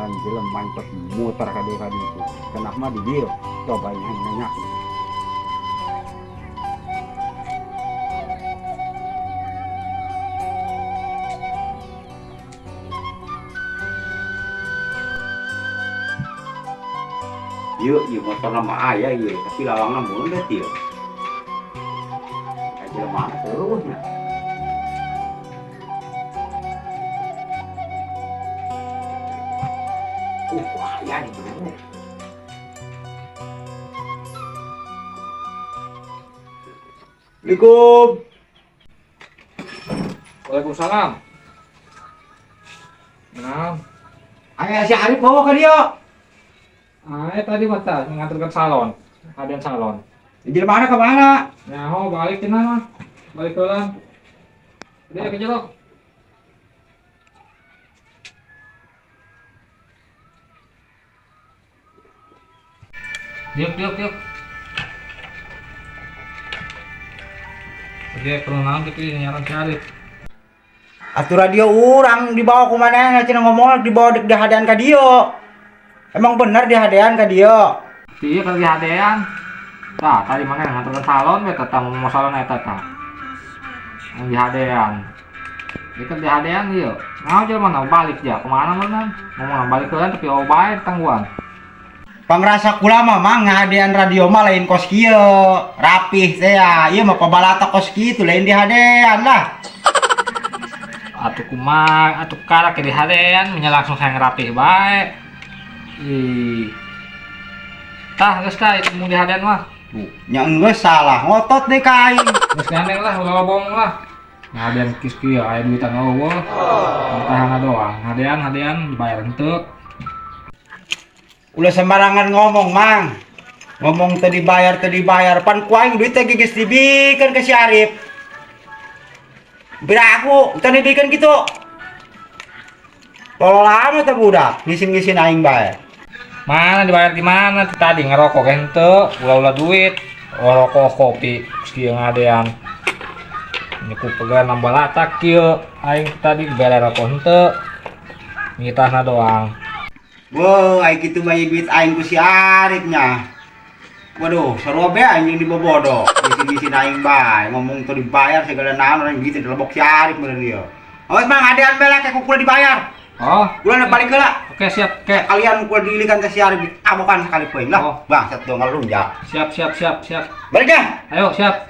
kan film mantap muter kade itu kenapa di dia coba yang nanya yuk motor nama ayah yuk tapi lawangnya mulu deh yuk kayak mana terusnya bahaya nih bro. Assalamualaikum. Waalaikumsalam. Nah, Ayah si Arif bawa ke dia. tadi mata ngantar ke salon. Ada salon. Di mana ke mana? Ya, balik ke mana? Balik ke lan. Dia ke jelok. Yuk. Dia perlu gitu nyaran cari. Atuh radio orang dibawa ke mana? Cina ngomong dibawa di hadian ke dia. Emang benar di hadian ke dia? Iya kali hadian. Tah, tadi mana ngantar ke salon we tetap mau salon eta tah. Yang di hadian. Itu di hadian ieu. Nah, aja mana balik ya kemana mana? Ngomong balik ke tapi bae tangguhan. Pangrasa kula mah ngahadian radio mah lain kos kieu. Rapih saya. Ieu mah pabalata kos kieu lain di hadian lah. Atuh kumaha, atuh kara ke di hadian nya langsung hayang rapih bae. Ih. Tah geus ka itu mun di hadian mah. Nya geus salah ngotot deh kai. Geus gandeng lah, ulah bohong lah. Hadian kis kieu aya duitan eueuh. Tahana doang. Hadian dibayar henteu. Ulah sembarangan ngomong mang. Ngomong teu dibayar pan ku aing duit teh geus dibikeun ke si Arif. Bira aku teu dibikeun kitu. Tolol teh budak, ngisin-ngisin aing bae. Mana dibayar di mana? Tadi ngerokok henteu, ulah duit. Rokok kopi kieu ngadean. Ini ku pegang nambah latak kieu. Aing tadi bere rokok henteu. Ngitahna doang. Wow, aing kitu mah duit aing ku si Arif nya. Waduh, sarua be anjing dibobodo. Ngisi-ngisin aing bae, ngomong teu dibayar segala naon orang gitu dilebok si Arif bener dia. Awas mang adean bela kayak kula dibayar. Oh, Kula balik heula. oke siap. Ke. Kalian kula diilikan ke si Arif abokan sekali poin lah. Oh. Bangsat dong ngalunjak. Siap. Balik dah. Ayo, siap.